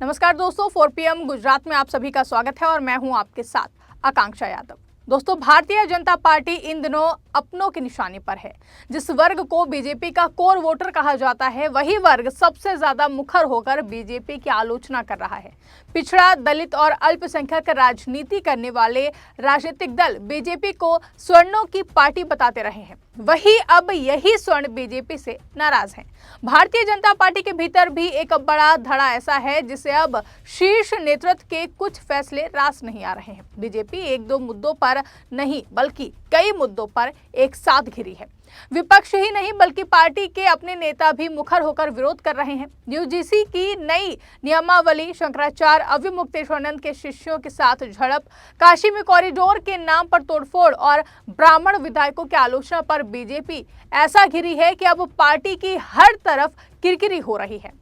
नमस्कार दोस्तों, 4 PM गुजरात में आप सभी का स्वागत है और मैं हूं आपके साथ आकांक्षा यादव। दोस्तों, भारतीय जनता पार्टी इन दिनों अपनों की निशानी पर है। जिस वर्ग को बीजेपी का कोर वोटर कहा जाता है, वही वर्ग सबसे ज्यादा मुखर होकर बीजेपी की आलोचना कर रहा है। पिछड़ा, दलित और अल्पसंख्यक राजनीति करने वाले राजनीतिक दल बीजेपी को स्वर्णों की पार्टी बताते रहे हैं। वही अब यही स्वर्ण बीजेपी से नाराज हैं। भारतीय जनता पार्टी के भीतर भी एक बड़ा धड़ा ऐसा है जिसे अब शीर्ष नेतृत्व के कुछ फैसले रास नहीं आ रहे हैं। बीजेपी एक दो मुद्दों पर नहीं बल्कि कई मुद्दों पर एक साथ घिरी है। विपक्ष ही नहीं बल्कि पार्टी के अपने नेता भी मुखर होकर विरोध कर रहे हैं। यूजीसी की नई नियमावली, शंकराचार्य अविमुक्तेश्वरानंद के शिष्यों के साथ झड़प, काशी में कॉरिडोर के नाम पर तोड़फोड़ और ब्राह्मण विधायकों की आलोचना पर बीजेपी ऐसा घिरी है कि अब पार्टी की हर तरफ किरकिरी हो रही है।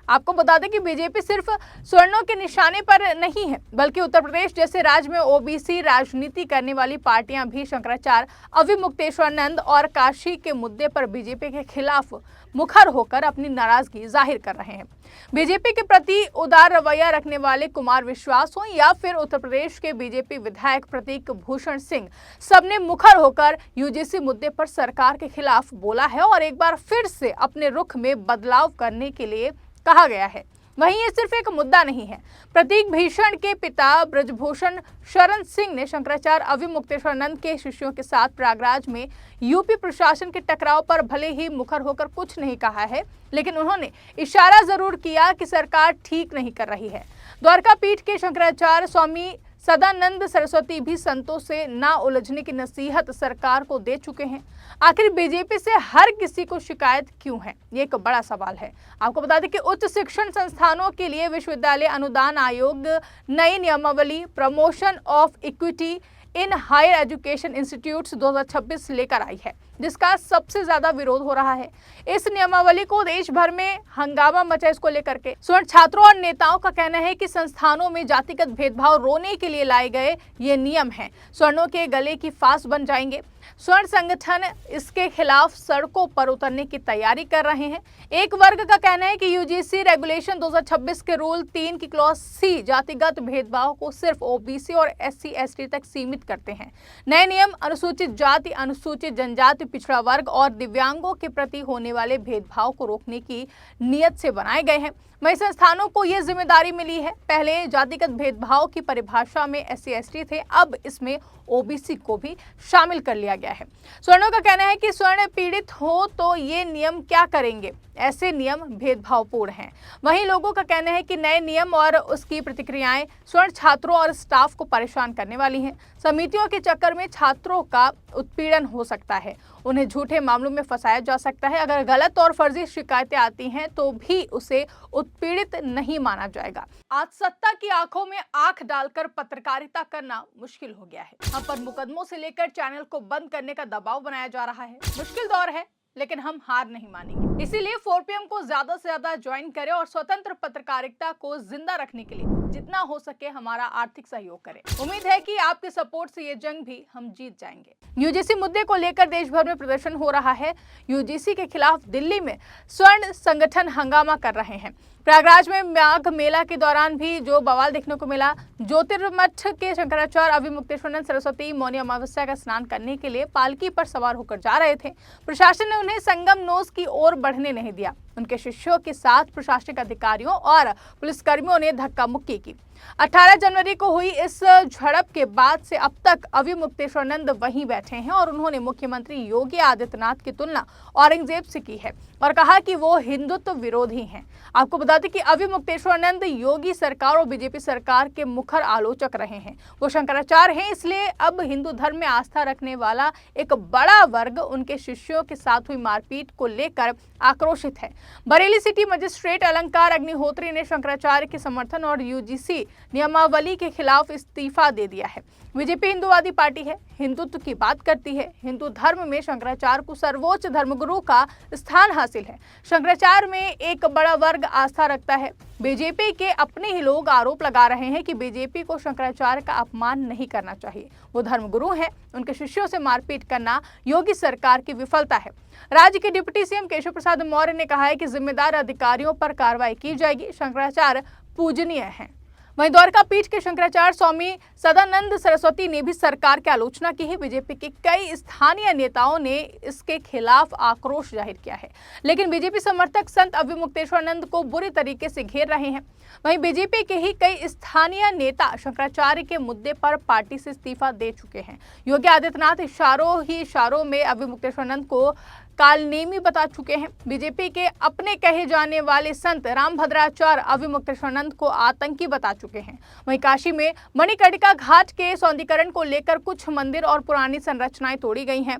आपको बता दें कि बीजेपी सिर्फ स्वर्णों के निशाने पर नहीं है, बल्कि उत्तर प्रदेश जैसे राज्य में ओबीसी राजनीति करने वाली पार्टियां भी शंकराचार्य अविमुक्तेश्वरानंद और काशी के मुद्दे पर बीजेपी के खिलाफ मुखर होकर अपनी नाराजगी जाहिर कर रहे हैं। बीजेपी के प्रति उदार रवैया रखने वाले कुमार विश्वास हो या फिर उत्तर प्रदेश के बीजेपी विधायक प्रतीक भूषण सिंह, सबने मुखर होकर यूजीसी मुद्दे पर सरकार के खिलाफ बोला है और एक बार फिर से अपने रुख में बदलाव करने के लिए कहा गया है। वहीं ये सिर्फ एक मुद्दा नहीं है। प्रतीक भूषण के पिता ब्रजभूषण शरण सिंह ने शंकराचार्य अविमुक्तेश्वरानंद के शिष्यों के साथ प्रयागराज में यूपी प्रशासन के टकराव पर भले ही मुखर होकर कुछ नहीं कहा है, लेकिन उन्होंने इशारा जरूर किया कि सरकार ठीक नहीं कर रही है। द्वारका पीठ के शंकराचार्य स्वामी सदानंद सरस्वती भी संतों से ना उलझने की नसीहत सरकार को दे चुके हैं। आखिर बीजेपी से हर किसी को शिकायत क्यों है, ये एक बड़ा सवाल है। आपको बता दें कि उच्च शिक्षण संस्थानों के लिए विश्वविद्यालय अनुदान आयोग नई नियमावली promotion of equity in higher education institutes 2026 लेकर आई है, जिसका सबसे ज्यादा विरोध हो रहा है। इस नियमावली को देश भर में हंगामा मचा इसको लेकर के। स्वर्ण छात्रों और नेताओं का कहना है कि संस्थानों में जातिगत भेदभाव रोने के लिए लाए गए ये नियम हैं, स्वर्णों के गले की फांस बन जाएंगे। स्वर्ण संगठन इसके खिलाफ सड़कों पर उतरने की तैयारी कर रहे हैं। एक वर्ग का कहना है कि यूजीसी रेगुलेशन 2026 के रूल 3 की क्लॉज सी जातिगत भेदभाव को सिर्फ ओबीसी और SC/ST तक सीमित करते हैं। नए नियम अनुसूचित जाति, अनुसूचित जनजाति, पिछड़ा वर्ग और दिव्यांगों के प्रति होने वाले भेदभाव को रोकने की नीयत से बनाए गए हैं। वहीं संस्थानों को यह जिम्मेदारी मिली है। पहले जातिगत भेदभाव की परिभाषा में SC/ST थे, अब इसमें ओबीसी को भी शामिल कर लिया गया है। स्वर्णों का कहना है कि स्वर्ण पीड़ित हो तो ये नियम क्या करेंगे, ऐसे नियम भेदभावपूर्ण हैं। वहीं लोगों का कहना है कि नए नियम और उसकी प्रतिक्रियाएं स्वर्ण छात्रों और स्टाफ को परेशान करने वाली हैं। समितियों के चक्कर में छात्रों का उत्पीड़न हो सकता है, उन्हें झूठे मामलों में फंसाया जा सकता है। अगर गलत और फर्जी शिकायतें आती हैं तो भी उसे उत्पीड़ित नहीं माना जाएगा। आज सत्ता की आंखों में आंख डालकर पत्रकारिता करना मुश्किल हो गया है। हम पर मुकदमों से लेकर चैनल को बंद करने का दबाव बनाया जा रहा है। मुश्किल दौर है, लेकिन हम हार नहीं मानेंगे। इसीलिए 4 PM को ज्यादा से ज्यादा ज्वाइन करें और स्वतंत्र पत्रकारिता को जिंदा रखने के लिए जितना हो सके हमारा आर्थिक सहयोग करें। उम्मीद है कि आपके सपोर्ट से ये जंग भी हम जीत जाएंगे। यूजीसी मुद्दे को लेकर देश भर में प्रदर्शन हो रहा है। यूजीसी के खिलाफ दिल्ली में स्वर्ण संगठन हंगामा कर रहे हैं। प्रयागराज में माघ मेला के दौरान भी जो बवाल देखने को मिला, ज्योतिर्मठ के शंकराचार्य अविमुक्तेश्वरानंद सरस्वती मौनी अमावस्या का स्नान करने के लिए पालकी पर सवार होकर जा रहे थे। प्रशासन ने उन्हें संगम नोस की ओर बढ़ने नहीं दिया। उनके शिष्यों के साथ प्रशासनिक अधिकारियों और पुलिसकर्मियों ने धक्का मुक्की की। 18 जनवरी को हुई इस झड़प के बाद से अब तक अविमुक्तेश्वरानंद वहीं बैठे हैं और उन्होंने मुख्यमंत्री योगी आदित्यनाथ की तुलना औरंगजेब से की है और कहा कि वो हिंदुत्व विरोधी हैं। आपको बता दें कि अविमुक्तेश्वरानंद योगी सरकार और बीजेपी सरकार के मुखर आलोचक रहे हैं। वो शंकराचार्य हैं, इसलिए अब हिंदू धर्म में आस्था रखने वाला एक बड़ा वर्ग उनके शिष्यों के साथ हुई मारपीट को लेकर आक्रोशित है। बरेली सिटी मजिस्ट्रेट अलंकार अग्निहोत्री ने शंकराचार्य के समर्थन और यूजीसी नियमावली के खिलाफ इस्तीफा दे दिया है। बीजेपी हिंदूवादी पार्टी है, हिंदुत्व की बात करती है। हिंदू धर्म में शंकराचार्य को सर्वोच्च धर्मगुरु का स्थान हासिल है। शंकराचार्य में एक बड़ा वर्ग आस्था रखता है। बीजेपी के अपने ही लोग आरोप लगा रहे हैं कि बीजेपी को शंकराचार्य का अपमान नहीं करना चाहिए। वो धर्मगुरु हैं, उनके शिष्यों से मारपीट करना योगी सरकार की विफलता है। राज्य के डिप्टी सीएम केशव प्रसाद मौर्य ने कहा है कि जिम्मेदार अधिकारियों पर कार्रवाई की जाएगी। शंकराचार्य पूजनीय हैं। वहीं द्वारका पीठ के शंकराचार्य स्वामी सदानंद सरस्वती ने भी सरकार की आलोचना की है। बीजेपी के कई स्थानीय नेताओं ने इसके खिलाफ आक्रोश जाहिर किया है, लेकिन बीजेपी समर्थक संत अविमुक्तेश्वरानंद को बुरी तरीके से घेर रहे हैं। वहीं बीजेपी के ही कई स्थानीय नेता शंकराचार्य के मुद्दे पर पार्टी से इस्तीफा दे चुके हैं। योगी आदित्यनाथ इशारों में अविमुक्तेश्वरानंद को कालनेमी बता चुके हैं। बीजेपी के अपने कहे जाने वाले संत रामभद्राचार्य अविमुक्तेश्वरानंद को आतंकी बता चुके हैं। वहीं काशी में मणिकर्णिका घाट के सौंदर्यीकरण को लेकर कुछ मंदिर और पुरानी संरचनाएं तोड़ी गई हैं।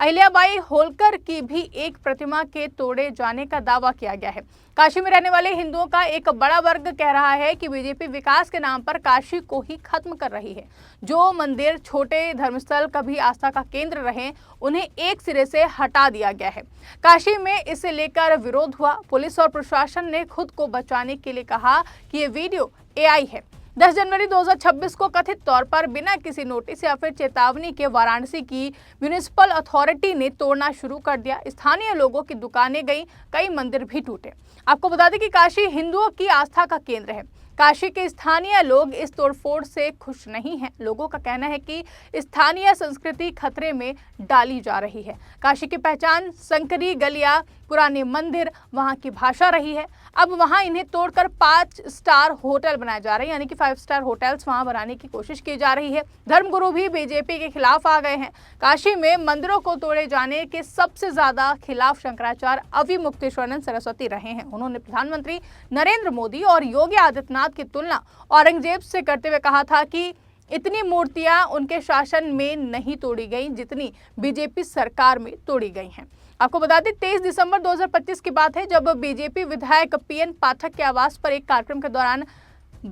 अहिल्याबाई होलकर की भी एक प्रतिमा के तोड़े जाने का दावा किया गया है। काशी में रहने वाले हिंदुओं का एक बड़ा वर्ग कह रहा है कि बीजेपी विकास के नाम पर काशी को ही खत्म कर रही है। जो मंदिर, छोटे धर्मस्थल कभी आस्था का केंद्र रहे, उन्हें एक सिरे से हटा दिया गया है। काशी में इसे लेकर विरोध हुआ। पुलिस और प्रशासन ने खुद को बचाने के लिए कहा कि ये वीडियो AI है। 10 जनवरी 2026 को कथित तौर पर बिना किसी नोटिस या फिर चेतावनी के वाराणसी की म्युनिसिपल अथॉरिटी ने तोड़ना शुरू कर दिया। स्थानीय लोगों की दुकानें गई, कई मंदिर भी टूटे। आपको बता दें कि काशी हिंदुओं की आस्था का केंद्र है। काशी के स्थानीय लोग इस तोड़फोड़ से खुश नहीं हैं। लोगों का कहना है कि स्थानीय संस्कृति खतरे में डाली जा रही है। काशी की पहचान संकरी गलियां, पुराने मंदिर, वहां की भाषा रही है। अब वहां इन्हें तोड़कर 5 स्टार होटल बनाए जा रहे हैं, यानी कि 5 स्टार होटल्स वहां बनाने की कोशिश की जा रही है। धर्मगुरु भी बीजेपी के खिलाफ आ गए हैं। काशी में मंदिरों को तोड़े जाने के सबसे ज्यादा खिलाफ शंकराचार्य अविमुक्तेश्वरानंद सरस्वती रहे हैं। उन्होंने प्रधानमंत्री नरेंद्र मोदी और योगी आदित्यनाथ की तुलना औरंगजेब से करते हुए कहा था कि इतनी मूर्तियां उनके शासन में नहीं तोड़ी गई जितनी बीजेपी सरकार में तोड़ी गई हैं। आपको बता दें 23 दिसंबर 2025 की बात है, जब बीजेपी विधायक PN पाठक के आवास पर एक कार्यक्रम के दौरान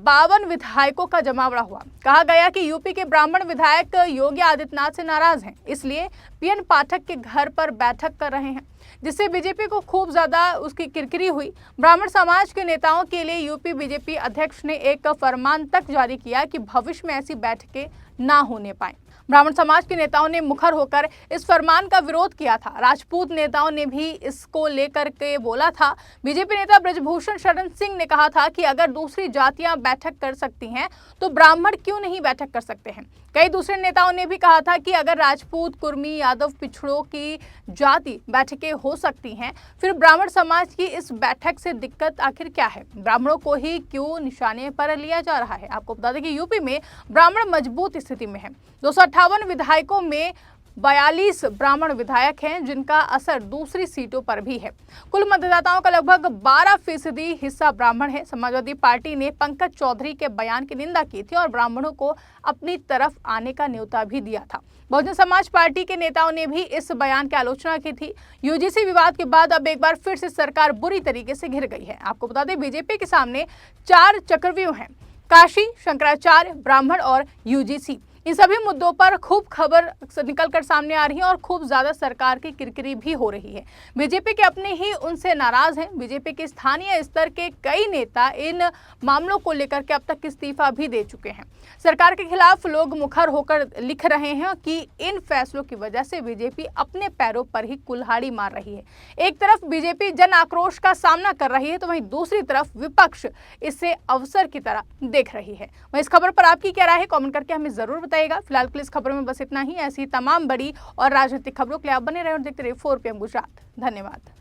52 विधायकों का जमावड़ा हुआ। कहा गया कि यूपी के ब्राह्मण विधायक योगी आदित्यनाथ से नाराज हैं, इसलिए PN पाठक के घर पर बैठक कर रहे हैं, जिससे बीजेपी को खूब ज्यादा उसकी किरकिरी हुई। ब्राह्मण समाज के नेताओं के लिए यूपी बीजेपी अध्यक्ष ने एक फरमान तक जारी किया कि भविष्य में ऐसी बैठकें ना होने पाए। ब्राह्मण समाज के नेताओं ने मुखर होकर इस फरमान का विरोध किया था। राजपूत नेताओं ने भी इसको लेकर के बोला था। बीजेपी नेता ब्रजभूषण शरण सिंह ने कहा था कि अगर दूसरी जातियां बैठक कर सकती हैं तो ब्राह्मण क्यों नहीं बैठक कर सकते हैं। कई दूसरे नेताओं ने भी कहा था कि अगर राजपूत, कुर्मी, यादव, पिछड़ों की जाति बैठकें हो सकती हैं, फिर ब्राह्मण समाज की इस बैठक से दिक्कत आखिर क्या है? ब्राह्मणों को ही क्यों निशाने पर लिया जा रहा है? आपको बता दें कि यूपी में ब्राह्मण मजबूत स्थिति में है। 258 विधायकों में 42 ब्राह्मण विधायक हैं, जिनका असर दूसरी सीटों पर भी है। कुल मतदाताओं का लगभग 12% हिस्सा ब्राह्मण है। समाजवादी पार्टी ने पंकज चौधरी के बयान की निंदा की थी और ब्राह्मणों को अपनी तरफ आने का न्योता भी दिया था। बहुजन समाज पार्टी के नेताओं ने भी इस बयान की आलोचना की थी। यूजीसी विवाद के बाद अब एक बार फिर से सरकार बुरी तरीके से घिर गई है। आपको बता दें बीजेपी के सामने 4 चक्रव्यूह हैं: काशी, शंकराचार्य, ब्राह्मण और यूजीसी। इन सभी मुद्दों पर खूब खबर निकलकर सामने आ रही है और खूब ज्यादा सरकार की किरकिरी भी हो रही है। बीजेपी के अपने ही उनसे नाराज हैं। बीजेपी के स्थानीय स्तर के कई नेता इन मामलों को लेकर के अब तक इस्तीफा भी दे चुके हैं। सरकार के खिलाफ लोग मुखर होकर लिख रहे हैं कि इन फैसलों की वजह से बीजेपी अपने पैरों पर ही कुल्हाड़ी मार रही है। एक तरफ बीजेपी जन आक्रोश का सामना कर रही है, तो वहीं दूसरी तरफ विपक्ष इसे अवसर की तरह देख रही है। वहीं इस खबर पर आपकी क्या राय है? कमेंट करके हमें जरूर बताइएगा। फिलहाल के लिए इस खबर में बस इतना ही। ऐसी तमाम बड़ी और राजनीतिक खबरों के लिए आप बने रहे और देखते रहिए 4PM गुजरात। धन्यवाद।